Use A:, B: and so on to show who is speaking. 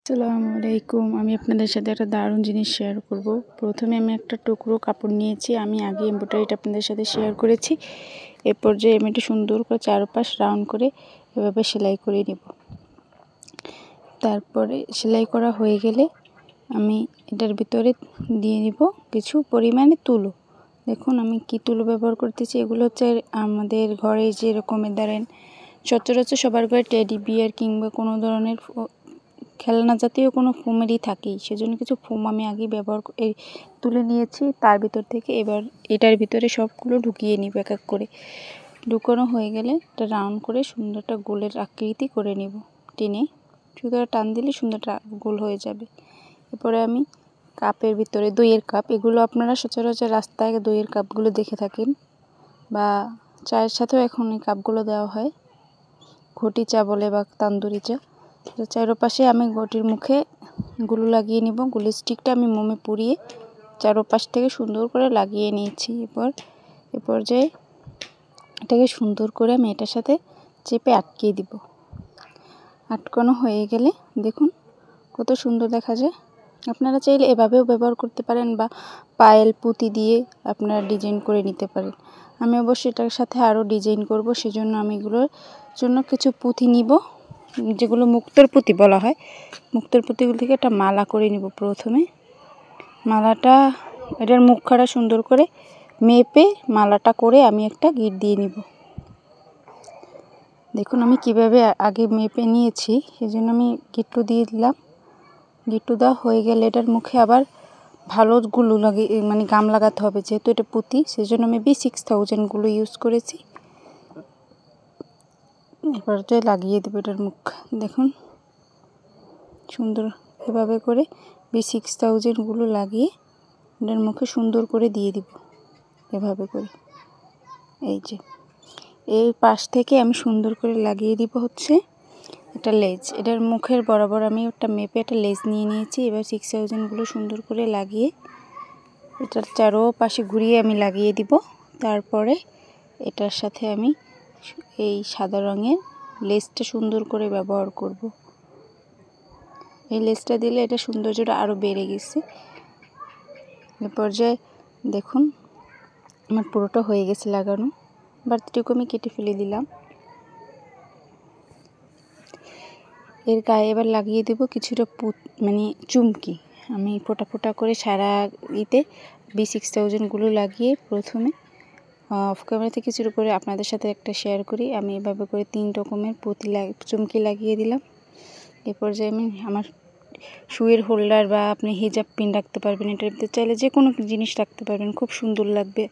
A: আসসালামু আলাইকুম। আমি আপনাদের সাথে একটা দারুণ জিনিস শেয়ার করব। প্রথমে আমি একটা টুকরো কাপড় নিয়েছি। আমি আগে এমব্রয়ডারিটা আপনাদের সাথে শেয়ার করেছি। এ পর্যায়ে আমি এটা সুন্দর করে চারপাশ রাউন্ড করে এভাবে সেলাই করে নেব। তারপরে সেলাই করা হয়ে গেলে আমি এটার ভিতরে দিয়ে নিব কিছু পরিমাণে তুলো। দেখুন আমি কি তুলো ব্যবহার করতেছি। এগুলো হচ্ছে আমাদের ঘরে যেরকমের ধরেন সচরাচর সবার ঘরে টেডি বিয়ার কিংবা কোনো ধরনের খেলনা জাতীয় কোনো ফোমেরই থাকেই, সেজন্য কিছু ফোম আমি আগে তুলে নিয়েছি। তার ভিতর থেকে এবার এটার ভিতরে সবগুলো ঢুকিয়ে নিব এক এক করে। ঢুকানো হয়ে গেলে এটা রাউন্ড করে সুন্দর একটা গোলের আকৃতি করে নিব। টেনে শুধু টান দিলে সুন্দরটা গোল হয়ে যাবে। এরপরে আমি কাপের ভিতরে দইয়ের কাপ, এগুলো আপনারা সচরাচর রাস্তায় দইয়ের কাপগুলো দেখে থাকেন বা চায়ের সাথেও এখন এই কাপগুলো দেওয়া হয়, ঘটি চা বলে বা তান্দুরি চা। চারোপাশে আমি ঘটির মুখে গুলো লাগিয়ে নিব। গুলির স্টিকটা আমি মোমে পুড়িয়ে চারোপাশ থেকে সুন্দর করে লাগিয়ে নিয়েছি। এ পর্যায়ে এটাকে সুন্দর করে আমি এটার সাথে চেপে আটকিয়ে দিব। আটকানো হয়ে গেলে দেখুন কত সুন্দর দেখা যায়। আপনারা চাইলে এভাবেও ব্যবহার করতে পারেন বা পায়েল পুঁতি দিয়ে আপনারা ডিজাইন করে নিতে পারেন। আমি অবশ্যই এটার সাথে আরও ডিজাইন করব, সেজন্য আমি এগুলোর জন্য কিছু পুঁতি নিব, যেগুলো মুক্তোর পুঁতি বলা হয়। মুক্তোর পুঁতিগুলো থেকে একটা মালা করে নিব। প্রথমে মালাটা এটার মুখখানা সুন্দর করে মেপে মালাটা করে আমি একটা গিঁট দিয়ে নিব। দেখুন আমি কিভাবে আগে মেপে নিয়েছি, সেজন্য আমি গিঁট্টু দিয়ে দিলাম। গিঁট্টু দেওয়া হয়ে গেলে এটার মুখে আবার ভালো গুলো গাম লাগাতে হবে, যেহেতু এটা পুঁতি, সেজন্য আমি B6000 গুলো ইউজ করেছি। এবার লাগিয়ে দেবো এটার মুখ। দেখুন সুন্দর এভাবে করে B6000 গুলো লাগিয়ে এটার মুখে সুন্দর করে দিয়ে দিব এভাবে করে। এই যে এই পাশ থেকে আমি সুন্দর করে লাগিয়ে দিব হচ্ছে এটা লেজ। এটার মুখের বরাবর আমি একটা মেপে একটা লেজ নিয়ে নিয়েছি। এবার 6000 গুলো সুন্দর করে লাগিয়ে এটার চারোপাশে ঘুরিয়ে আমি লাগিয়ে দিব। তারপরে এটার সাথে আমি এই সাদা রঙের লেসটা সুন্দর করে ব্যবহার করব। এই লেসটা দিলে এটা সৌন্দর্যটা আরও বেড়ে গেছে। এ পর্যায়ে দেখুন আমার পুরোটা হয়ে গেছে লাগানো। বাড়তিটুকু আমি কেটে ফেলে দিলাম। এর গায়ে এবার লাগিয়ে দেব কিছুটা চুমকি। আমি ফোঁটা ফোঁটা করে সারা B6000 গুলো লাগিয়ে প্রথমে অফ ক্যামেরাতে কিছুটা করে আপনাদের সাথে একটা শেয়ার করি। আমি এভাবে করে 3 রকমের চুমকি লাগিয়ে দিলাম। এ পর্যায়ে আমি আমার শুয়ের হোল্ডার বা আপনি হিজাব পিন রাখতে পারবেন, এটার ভিতরে চাইলে যে কোনো জিনিস রাখতে পারবেন, খুব সুন্দর লাগবে।